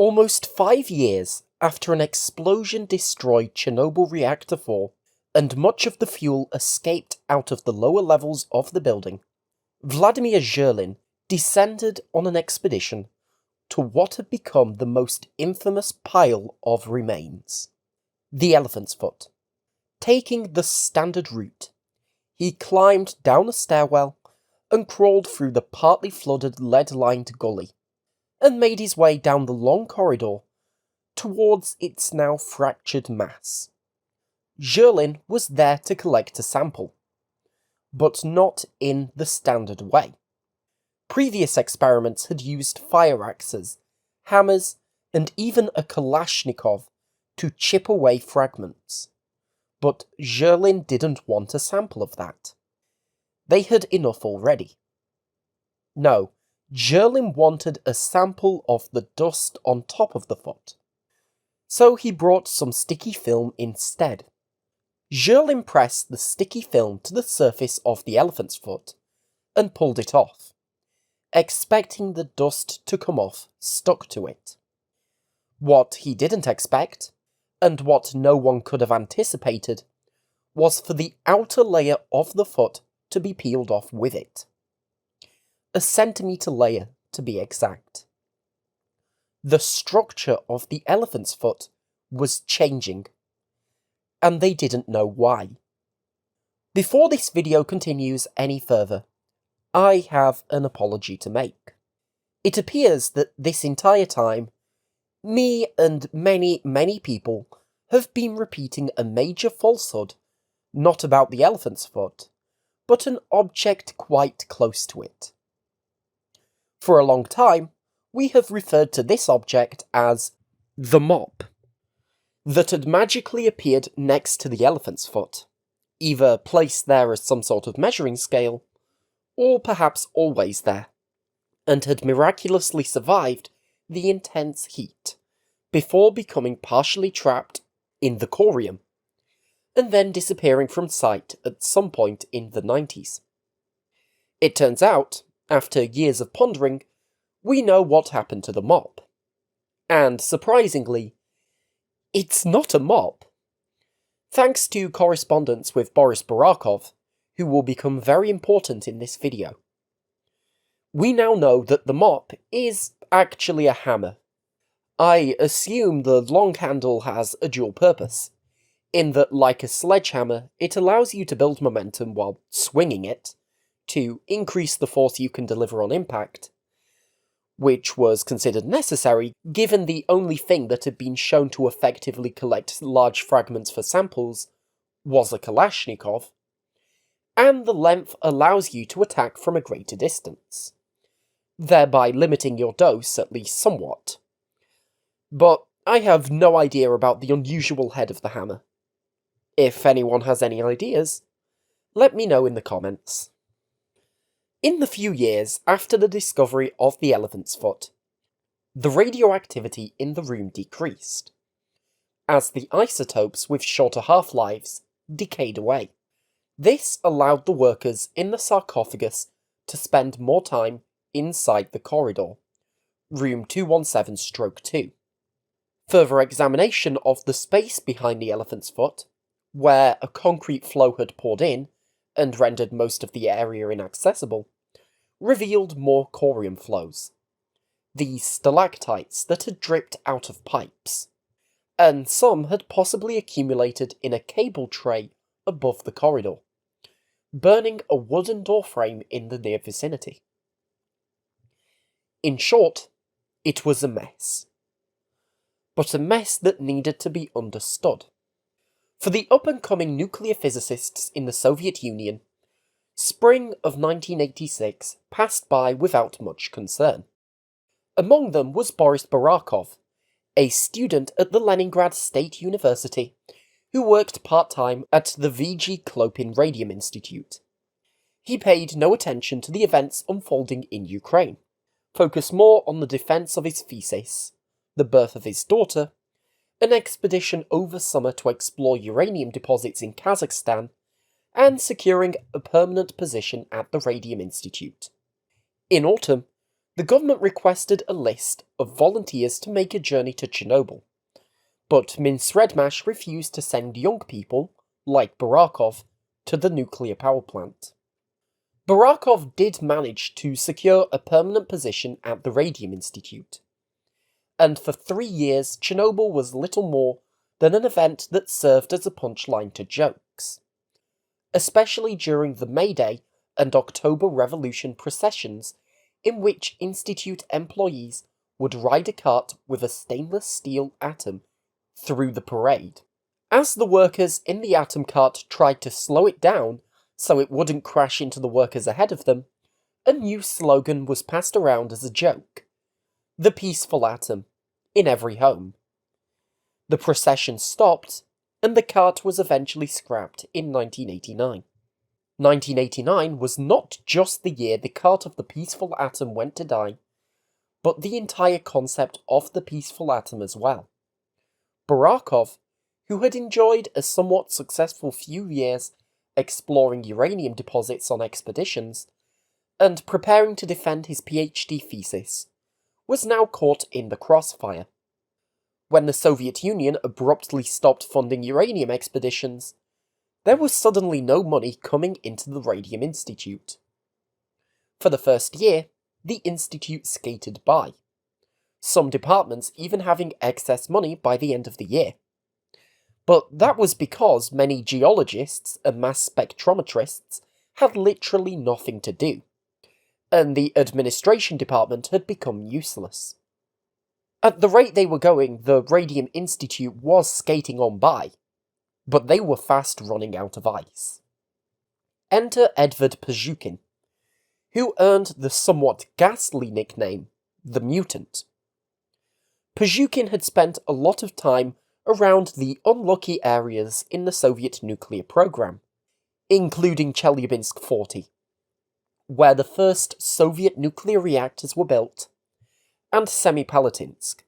Almost 5 years after an explosion destroyed Chernobyl Reactor 4 and much of the fuel escaped out of the lower levels of the building, Vladimir Zirlin descended on an expedition to what had become the most infamous pile of remains, the Elephant's Foot. Taking the standard route, he climbed down a stairwell and crawled through the partly flooded lead-lined gully, and made his way down the long corridor towards its now fractured mass. Zirlin was there to collect a sample, but not in the standard way. Previous experiments had used fire axes, hammers, and even a Kalashnikov to chip away fragments. But Zirlin didn't want a sample of that. They had enough already. No, Zirlin wanted a sample of the dust on top of the foot. So he brought some sticky film instead. Zirlin pressed the sticky film to the surface of the elephant's foot and pulled it off, expecting the dust to come off stuck to it. What he didn't expect, and what no one could have anticipated, was for the outer layer of the foot to be peeled off with it. A centimetre layer, to be exact. The structure of the elephant's foot was changing, and they didn't know why. Before this video continues any further, I have an apology to make. It appears that this entire time, me and many people have been repeating a major falsehood, not about the elephant's foot, but an object quite close to it. For a long time, we have referred to this object as the mop, that had magically appeared next to the elephant's foot, either placed there as some sort of measuring scale, or perhaps always there, and had miraculously survived the intense heat, before becoming partially trapped in the corium, and then disappearing from sight at some point in the 90s. It turns out, after years of pondering, we know what happened to the mop. And surprisingly, it's not a mop. Thanks to correspondence with Boris Burakov, who will become very important in this video. We now know that the mop is actually a hammer. I assume the long handle has a dual purpose, in that, like a sledgehammer, it allows you to build momentum while swinging it, to increase the force you can deliver on impact, which was considered necessary given the only thing that had been shown to effectively collect large fragments for samples was a Kalashnikov, and the length allows you to attack from a greater distance, thereby limiting your dose at least somewhat. But I have no idea about the unusual head of the hammer. If anyone has any ideas, let me know in the comments. In the few years after the discovery of the elephant's foot, the radioactivity in the room decreased, as the isotopes with shorter half-lives decayed away. This allowed the workers in the sarcophagus to spend more time inside the corridor, room 217-2. Further examination of the space behind the elephant's foot, where a concrete flow had poured in and rendered most of the area inaccessible, revealed more corium flows, these stalactites that had dripped out of pipes, and some had possibly accumulated in a cable tray above the corridor, burning a wooden doorframe in the near vicinity. In short, it was a mess. But a mess that needed to be understood. For the up-and-coming nuclear physicists in the Soviet Union, spring of 1986 passed by without much concern. Among them was Boris Burakov, a student at the Leningrad State University who worked part-time at the V.G. Klopin Radium Institute. He paid no attention to the events unfolding in Ukraine, focused more on the defense of his thesis, the birth of his daughter, an expedition over summer to explore uranium deposits in Kazakhstan, and securing a permanent position at the Radium Institute. In autumn, The government requested a list of volunteers to make a journey to Chernobyl, but Minsredmash refused to send young people, like Burakov, to the nuclear power plant. Burakov did manage to secure a permanent position at the Radium Institute, and for 3 years Chernobyl was little more than an event that served as a punchline to jokes, especially during the May Day and October Revolution processions, in which Institute employees would ride a cart with a stainless steel atom through the parade. As the workers in the atom cart tried to slow it down so it wouldn't crash into the workers ahead of them, a new slogan was passed around as a joke: "The peaceful atom, in every home." The procession stopped, and the cart was eventually scrapped in 1989. 1989 was not just the year the cart of the peaceful atom went to die, but the entire concept of the peaceful atom as well. Burakov, who had enjoyed a somewhat successful few years exploring uranium deposits on expeditions, and preparing to defend his PhD thesis, was now caught in the crossfire. When the Soviet Union abruptly stopped funding uranium expeditions, there was suddenly no money coming into the Radium Institute. For the first year, the institute skated by, some departments even having excess money by the end of the year. But that was because many geologists and mass spectrometrists had literally nothing to do, and the administration department had become useless. At the rate they were going, the Radium Institute was skating on by, but they were fast running out of ice. Enter Edvard Pazhukin, who earned the somewhat ghastly nickname, the Mutant. Pazhukin had spent a lot of time around the unlucky areas in the Soviet nuclear program, including Chelyabinsk 40, where the first Soviet nuclear reactors were built, and Semipalatinsk,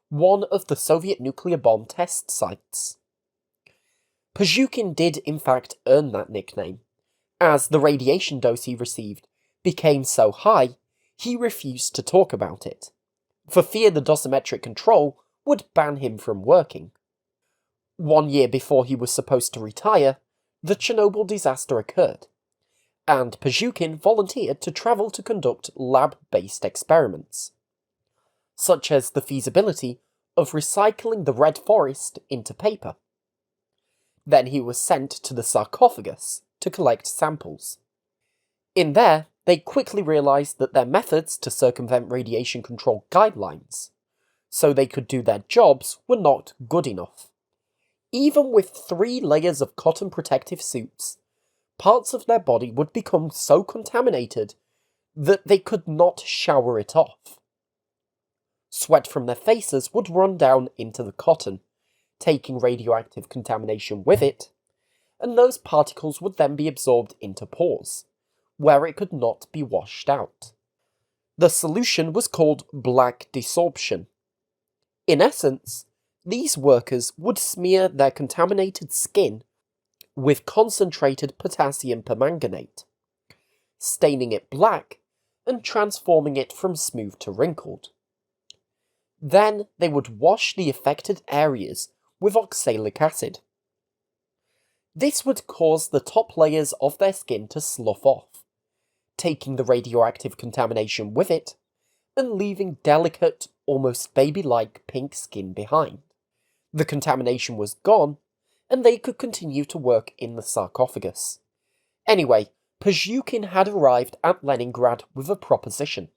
one of the Soviet nuclear bomb test sites. Pazhukin did in fact earn that nickname, as the radiation dose he received became so high he refused to talk about it, for fear the dosimetric control would ban him from working. 1 year before he was supposed to retire, the Chernobyl disaster occurred, and Pazhukin volunteered to travel to conduct lab-based experiments, such as the feasibility of recycling the red forest into paper. Then he was sent to the Sarcophagus to collect samples. In there, they quickly realised that their methods to circumvent radiation control guidelines, so they could do their jobs, were not good enough. Even with 3 layers of cotton protective suits, parts of their body would become so contaminated that they could not shower it off. Sweat from their faces would run down into the cotton, taking radioactive contamination with it, and those particles would then be absorbed into pores, where it could not be washed out. The solution was called black desorption. In essence, these workers would smear their contaminated skin with concentrated potassium permanganate, staining it black and transforming it from smooth to wrinkled. Then they would wash the affected areas with oxalic acid. This would cause the top layers of their skin to slough off, taking the radioactive contamination with it, and leaving delicate, almost baby-like pink skin behind. The contamination was gone, and they could continue to work in the sarcophagus. Anyway, Pazhukin had arrived at Leningrad with a proposition.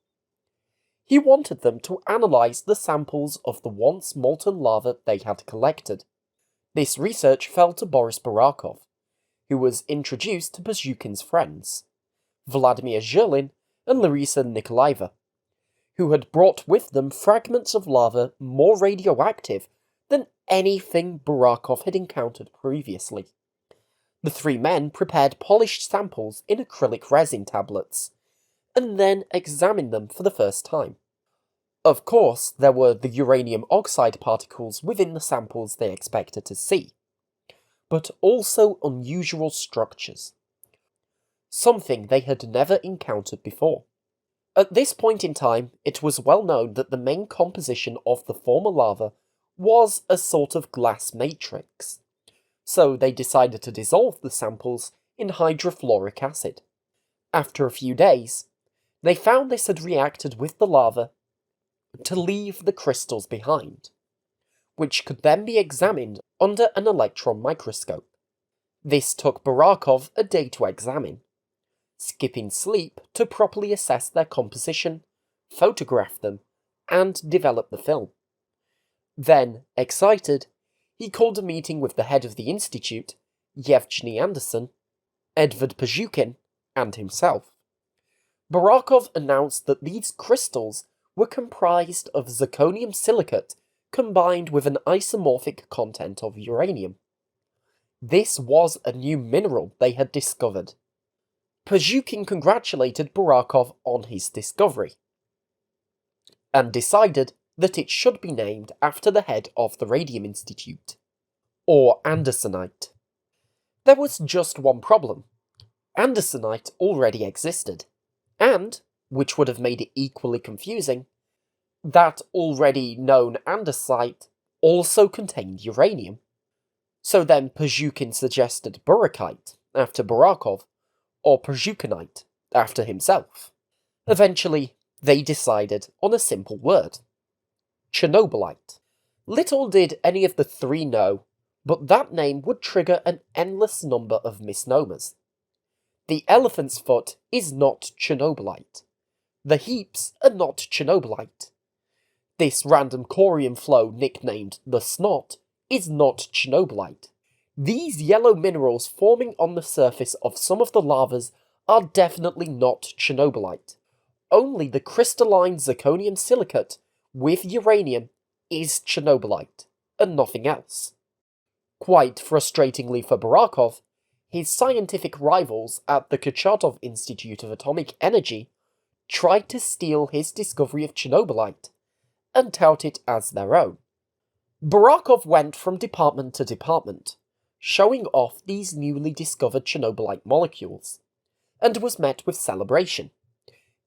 He wanted them to analyse the samples of the once molten lava they had collected. This research fell to Boris Burakov, who was introduced to Pazhukin's friends, Vladimir Zirlin and Larisa Nikolaeva, who had brought with them fragments of lava more radioactive than anything Burakov had encountered previously. The 3 men prepared polished samples in acrylic resin tablets, and then examined them for the first time. Of course, there were the uranium oxide particles within the samples they expected to see, but also unusual structures, something they had never encountered before. At this point in time, it was well known that the main composition of the former lava was a sort of glass matrix, so they decided to dissolve the samples in hydrofluoric acid. After a few days, they found this had reacted with the lava to leave the crystals behind, which could then be examined under an electron microscope. This took Burakov a day to examine, skipping sleep to properly assess their composition, photograph them, and develop the film. Then, excited, he called a meeting with the head of the institute, Yevgeny Anderson, Edvard Pazhukin, and himself. Burakov announced that these crystals were comprised of zirconium silicate combined with an isomorphic content of uranium. This was a new mineral they had discovered. Pazhukin congratulated Burakov on his discovery, and decided that it should be named after the head of the Radium Institute, or Andersonite. There was just one problem. Andersonite already existed, and, which would have made it equally confusing, that already known andesite also contained uranium. So then Pazhukin suggested Burakite, after Burakov, or Pazhukinite, after himself. Eventually, they decided on a simple word: Chernobylite. Little did any of the three know, but that name would trigger an endless number of misnomers. The elephant's foot is not Chernobylite. The heaps are not Chernobylite. This random corium flow nicknamed the snot is not Chernobylite. These yellow minerals forming on the surface of some of the lavas are definitely not Chernobylite. Only the crystalline zirconium silicate with uranium is Chernobylite, and nothing else. Quite frustratingly for Burakov, his scientific rivals at the Checherov Institute of Atomic Energy tried to steal his discovery of Chernobylite and tout it as their own. Burakov went from department to department, showing off these newly discovered Chernobylite molecules, and was met with celebration,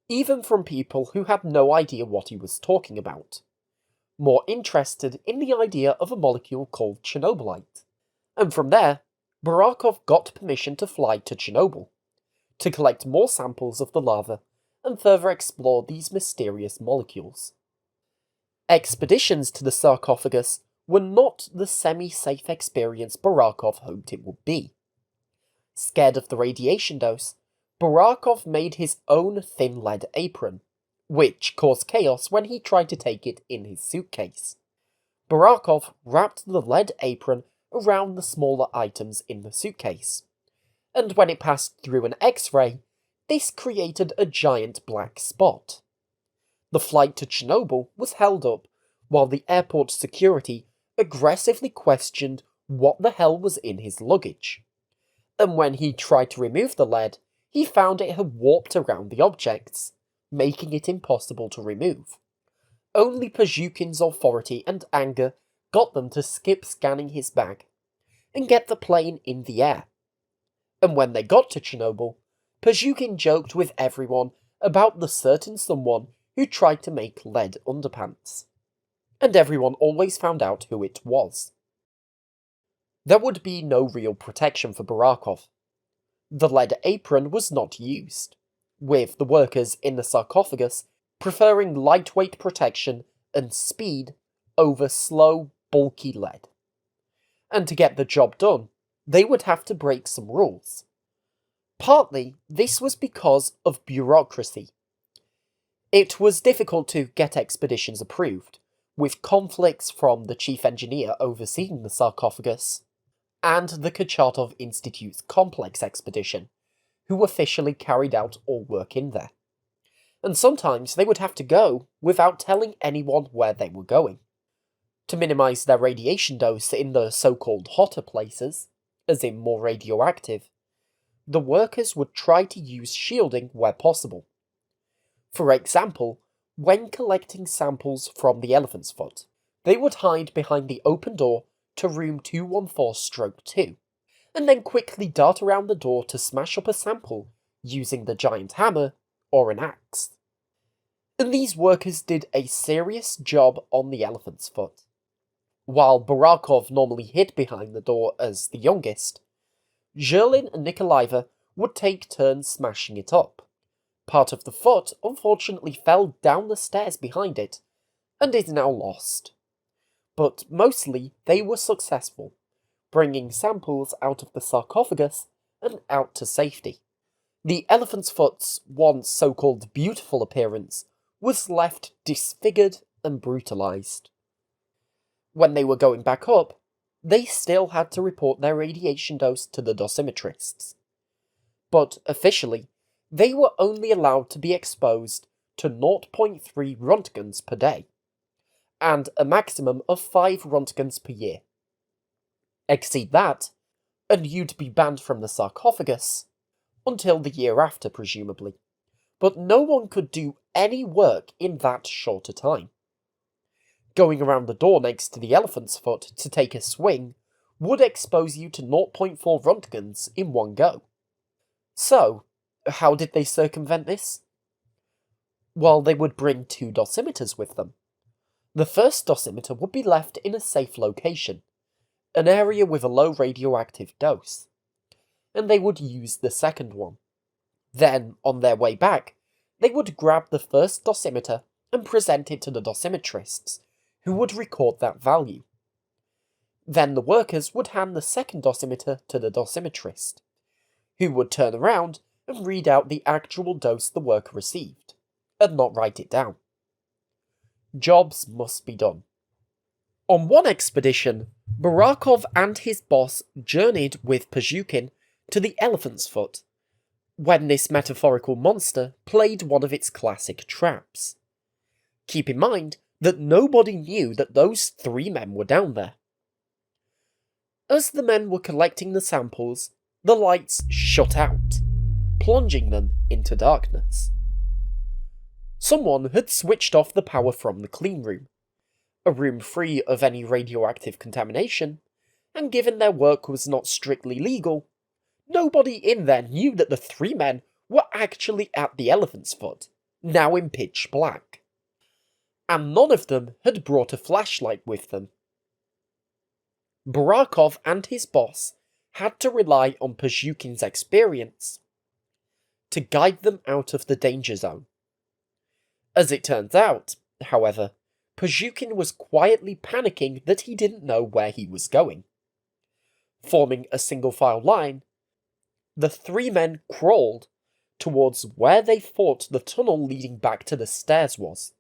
even from people who had no idea what he was talking about, more interested in the idea of a molecule called Chernobylite. And from there, Burakov got permission to fly to Chernobyl, to collect more samples of the lava and further explore these mysterious molecules. Expeditions to the sarcophagus were not the semi-safe experience Burakov hoped it would be. Scared of the radiation dose, Burakov made his own thin lead apron, which caused chaos when he tried to take it in his suitcase. Burakov wrapped the lead apron around the smaller items in the suitcase, and when it passed through an X-ray, this created a giant black spot. The flight to Chernobyl was held up while the airport security aggressively questioned what the hell was in his luggage, and when he tried to remove the lead, he found it had warped around the objects, making it impossible to remove. Only Pazhukin's authority and anger got them to skip scanning his bag and get the plane in the air. And when they got to Chernobyl, Pazhukin joked with everyone about the certain someone who tried to make lead underpants. And everyone always found out who it was. There would be no real protection for Burakov. The lead apron was not used, with the workers in the sarcophagus preferring lightweight protection and speed over slow, bulky lead. And to get the job done, they would have to break some rules. Partly, this was because of bureaucracy. It was difficult to get expeditions approved, with conflicts from the chief engineer overseeing the sarcophagus and the Chernobyl Institute's complex expedition, who officially carried out all work in there. And sometimes they would have to go without telling anyone where they were going. To minimise their radiation dose in the so-called hotter places, as in more radioactive, the workers would try to use shielding where possible. For example, when collecting samples from the elephant's foot, they would hide behind the open door to room 214-2, and then quickly dart around the door to smash up a sample using the giant hammer or an axe. and these workers did a serious job on the elephant's foot. While Burakov normally hid behind the door as the youngest, Zirlin and Nikolaeva would take turns smashing it up. Part of the foot unfortunately fell down the stairs behind it, and is now lost. But mostly they were successful, bringing samples out of the sarcophagus and out to safety. The elephant's foot's once so-called beautiful appearance was left disfigured and brutalized. When they were going back up, they still had to report their radiation dose to the dosimetrists. But officially, they were only allowed to be exposed to 0.3 Rontgens per day, and a maximum of 5 Rontgens per year. Exceed that, and you'd be banned from the sarcophagus until the year after, presumably. But no one could do any work in that short a time. Going around the door next to the elephant's foot to take a swing would expose you to 0.4 Rontgens in one go. So, how did they circumvent this? Well, they would bring 2 dosimeters with them. The first dosimeter would be left in a safe location, an area with a low radioactive dose, and they would use the second one. Then, on their way back, they would grab the first dosimeter and present it to the dosimetrists, who would record that value. Then the workers would hand the second dosimeter to the dosimetrist, who would turn around and read out the actual dose the worker received, and not write it down. Jobs must be done. On one expedition, Burakov and his boss journeyed with Pazhukin to the elephant's foot, when this metaphorical monster played one of its classic traps. Keep in mind that nobody knew that those 3 men were down there. As the men were collecting the samples, the lights shut out, plunging them into darkness. Someone had switched off the power from the clean room, a room free of any radioactive contamination, and given their work was not strictly legal, nobody in there knew that the 3 men were actually at the elephant's foot, now in pitch black. And none of them had brought a flashlight with them. Burakov and his boss had to rely on Pazhukin's experience to guide them out of the danger zone. As it turns out, however, Pazhukin was quietly panicking that he didn't know where he was going. Forming a single-file line, the 3 men crawled towards where they thought the tunnel leading back to the stairs was,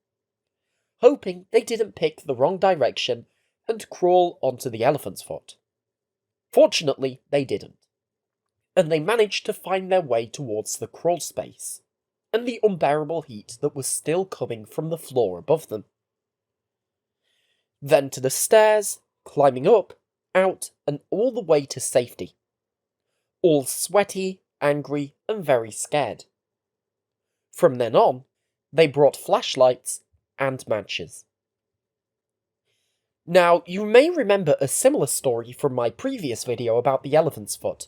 hoping they didn't pick the wrong direction and crawl onto the elephant's foot. Fortunately, they didn't, and they managed to find their way towards the crawl space, and the unbearable heat that was still coming from the floor above them. Then to the stairs, climbing up, out, and all the way to safety. All sweaty, angry, and very scared. From then on, they brought flashlights and matches. Now, you may remember a similar story from my previous video about the elephant's foot,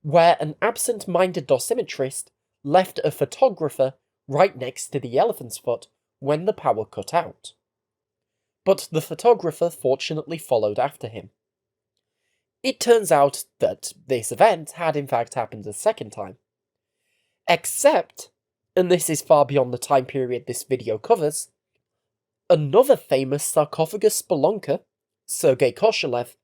where an absent-minded dosimetrist left a photographer right next to the elephant's foot when the power cut out. But the photographer fortunately followed after him. It turns out that this event had in fact happened a second time. Except, and this is far beyond the time period this video covers, another famous sarcophagus spelunker, Sergei Koshylev,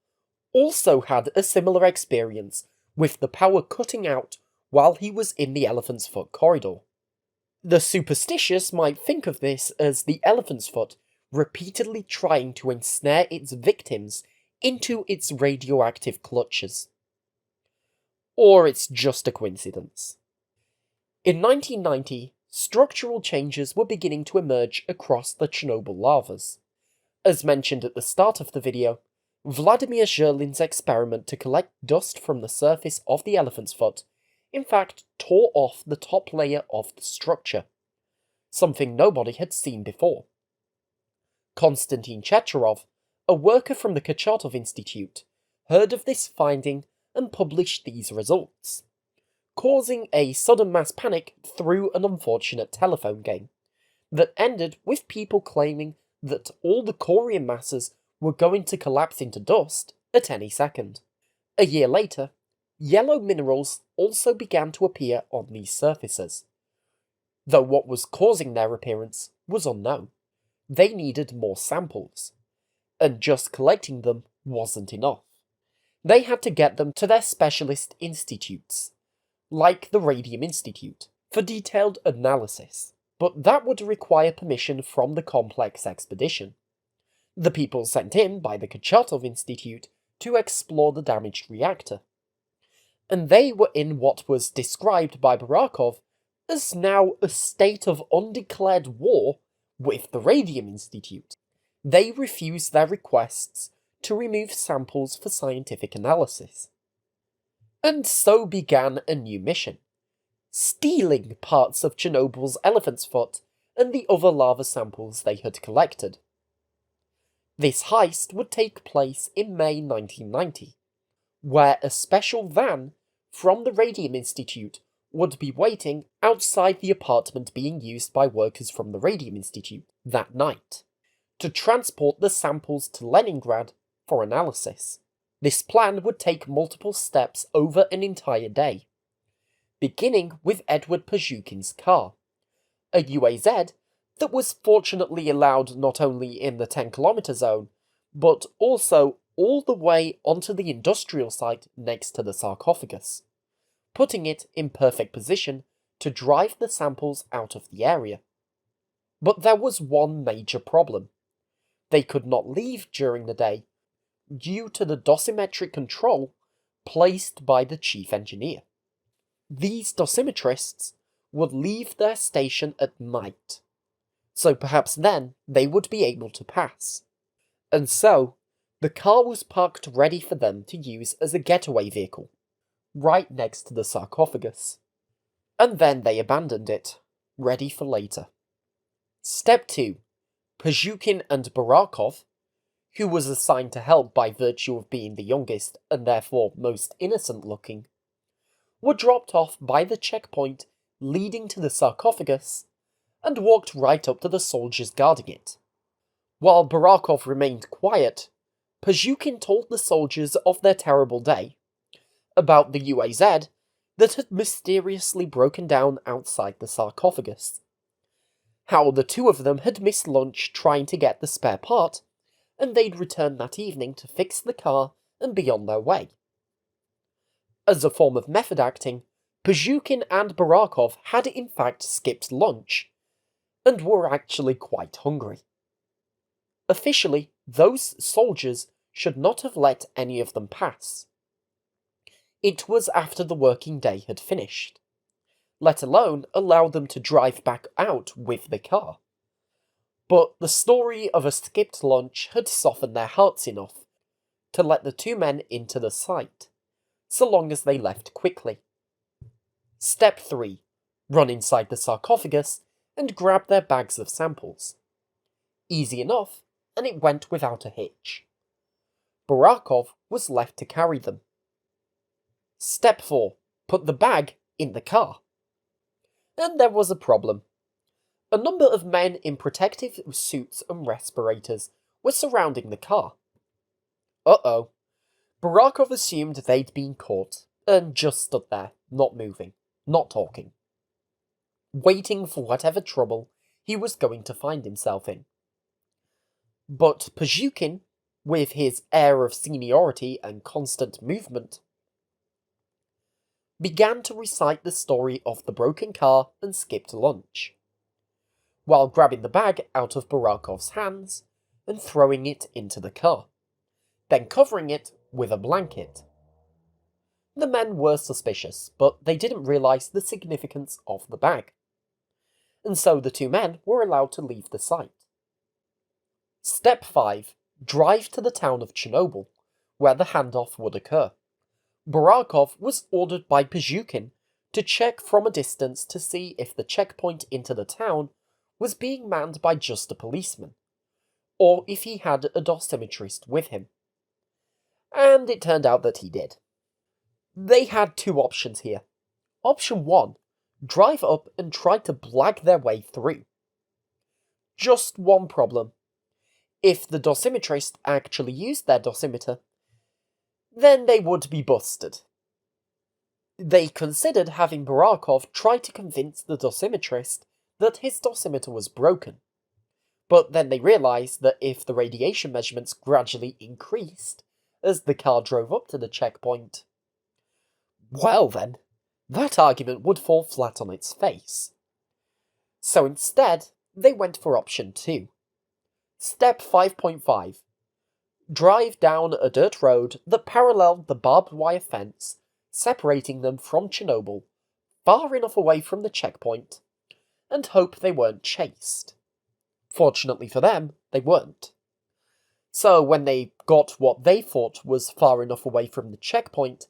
also had a similar experience with the power cutting out while he was in the elephant's foot corridor. The superstitious might think of this as the elephant's foot repeatedly trying to ensnare its victims into its radioactive clutches. Or it's just a coincidence. In 1990, structural changes were beginning to emerge across the Chernobyl lavas. As mentioned at the start of the video, Vladimir Zirlin's experiment to collect dust from the surface of the elephant's foot in fact tore off the top layer of the structure, something nobody had seen before. Konstantin Checherov, a worker from the Checherov Institute, heard of this finding and published these results, causing a sudden mass panic through an unfortunate telephone game, that ended with people claiming that all the corium masses were going to collapse into dust at any second. A year later, yellow minerals also began to appear on these surfaces, though what was causing their appearance was unknown. They needed more samples, and just collecting them wasn't enough. They had to get them to their specialist institutes, like the Radium Institute, for detailed analysis, but that would require permission from the complex expedition. The people sent in by the Chernobyl Institute to explore the damaged reactor, and they were in what was described by Burakov as now a state of undeclared war with the Radium Institute. They refused their requests to remove samples for scientific analysis. And so began a new mission, stealing parts of Chernobyl's elephant's foot and the other lava samples they had collected. This heist would take place in May 1990, where a special van from the Radium Institute would be waiting outside the apartment being used by workers from the Radium Institute that night, to transport the samples to Leningrad for analysis. This plan would take multiple steps over an entire day, beginning with Edward Pazhukin's car, a UAZ that was fortunately allowed not only in the 10-kilometer zone, but also all the way onto the industrial site next to the sarcophagus, putting it in perfect position to drive the samples out of the area. But there was one major problem. They could not leave during the day due to the dosimetric control placed by the chief engineer. These dosimetrists would leave their station at night, so perhaps then they would be able to pass. And so, the car was parked ready for them to use as a getaway vehicle, right next to the sarcophagus. And then they abandoned it, ready for later. Step 2. Pazhukin and Burakov, who was assigned to help by virtue of being the youngest and therefore most innocent looking, were dropped off by the checkpoint leading to the sarcophagus and walked right up to the soldiers guarding it. While Burakov remained quiet, Pazhukin told the soldiers of their terrible day, about the UAZ that had mysteriously broken down outside the sarcophagus, how the two of them had missed lunch trying to get the spare part, and they'd return that evening to fix the car and be on their way. As a form of method acting, Pazhukin and Burakov had in fact skipped lunch, and were actually quite hungry. Officially, those soldiers should not have let any of them pass. It was after the working day had finished, let alone allow them to drive back out with the car. But the story of a skipped lunch had softened their hearts enough to let the two men into the site, so long as they left quickly. Step 3. Run inside the sarcophagus and grab their bags of samples. Easy enough, and it went without a hitch. Burakov was left to carry them. Step 4. Put the bag in the car. And there was a problem. A number of men in protective suits and respirators were surrounding the car. Uh-oh. Burakov assumed they'd been caught, and just stood there, not moving, not talking, waiting for whatever trouble he was going to find himself in. But Pazhukin, with his air of seniority and constant movement, began to recite the story of the broken car and skipped lunch, while grabbing the bag out of Burakov's hands and throwing it into the car, then covering it with a blanket. The men were suspicious, but they didn't realise the significance of the bag, and so the two men were allowed to leave the site. Step 5. Drive to the town of Chernobyl, where the handoff would occur. Burakov was ordered by Pazhukin to check from a distance to see if the checkpoint into the town was being manned by just a policeman, or if he had a dosimetrist with him. And it turned out that he did. They had two options here. Option 1, drive up and try to blag their way through. Just one problem. If the dosimetrists actually used their dosimeter, then they would be busted. They considered having Burakov try to convince the dosimetrist that his dosimeter was broken, but then they realised that if the radiation measurements gradually increased as the car drove up to the checkpoint, well then, that argument would fall flat on its face. So instead, they went for option 2. Step 5.5. Drive down a dirt road that paralleled the barbed wire fence separating them from Chernobyl, far enough away from the checkpoint, and hope they weren't chased. Fortunately for them, they weren't. So when they got what they thought was far enough away from the checkpoint,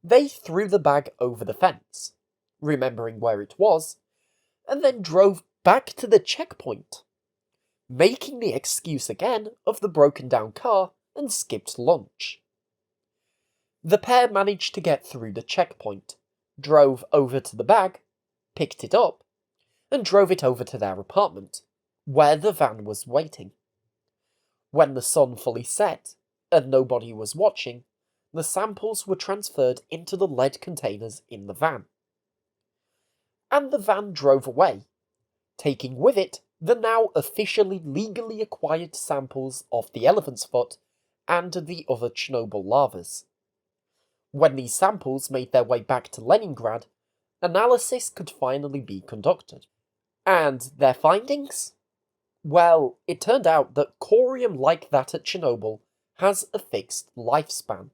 they threw the bag over the fence, remembering where it was, and then drove back to the checkpoint, making the excuse again of the broken down car and skipped lunch. The pair managed to get through the checkpoint, drove over to the bag, picked it up, and drove it over to their apartment, where the van was waiting. When the sun fully set, and nobody was watching, the samples were transferred into the lead containers in the van. And the van drove away, taking with it the now officially legally acquired samples of the elephant's foot and the other Chernobyl lavas. When these samples made their way back to Leningrad, analysis could finally be conducted. And their findings? Well, it turned out that corium like that at Chernobyl has a fixed lifespan.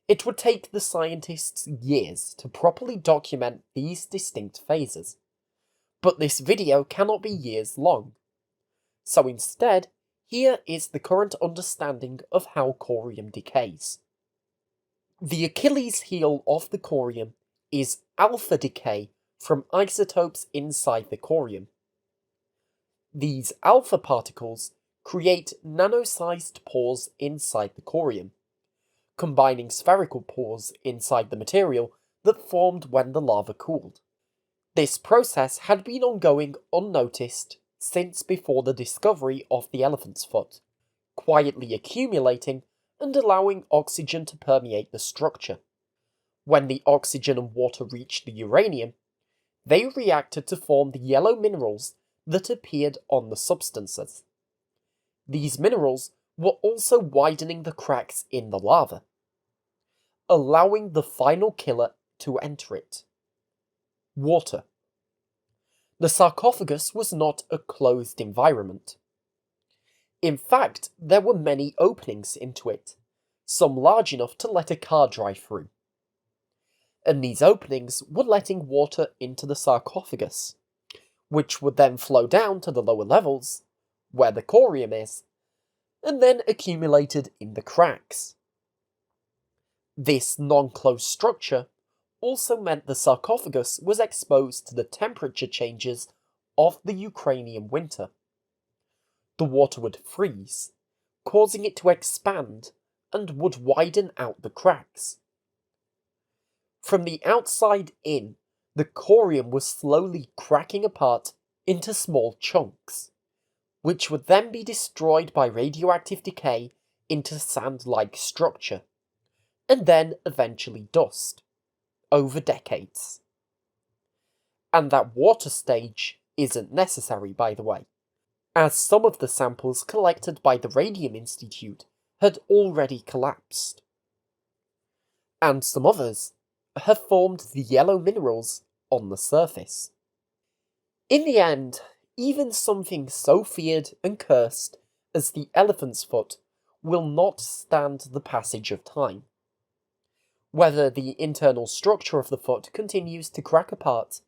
It would take the scientists years to properly document these distinct phases, but this video cannot be years long. So instead, here is the current understanding of how corium decays. The Achilles heel of the corium is alpha decay from isotopes inside the corium. These alpha particles create nano-sized pores inside the corium, combining spherical pores inside the material that formed when the lava cooled. This process had been ongoing unnoticed since before the discovery of the elephant's foot, quietly accumulating and allowing oxygen to permeate the structure. When the oxygen and water reached the uranium, they reacted to form the yellow minerals that appeared on the substances. These minerals were also widening the cracks in the lava, allowing the final killer to enter it. Water. The sarcophagus was not a closed environment. In fact, there were many openings into it, some large enough to let a car drive through. And these openings were letting water into the sarcophagus, which would then flow down to the lower levels, where the corium is, and then accumulated in the cracks. This non-closed structure also meant the sarcophagus was exposed to the temperature changes of the Ukrainian winter. The water would freeze, causing it to expand and would widen out the cracks. From the outside in, the corium was slowly cracking apart into small chunks, which would then be destroyed by radioactive decay into sand-like structure, and then eventually dust, over decades. And that water stage isn't necessary, by the way, as some of the samples collected by the Radium Institute had already collapsed. And some others have formed the yellow minerals on the surface. In the end, even something so feared and cursed as the elephant's foot will not stand the passage of time. Whether the internal structure of the foot continues to crack apart,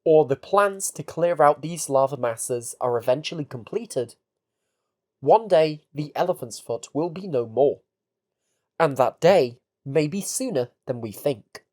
or the plans to clear out these lava masses are eventually completed, one day the elephant's foot will be no more, and that day may be sooner than we think.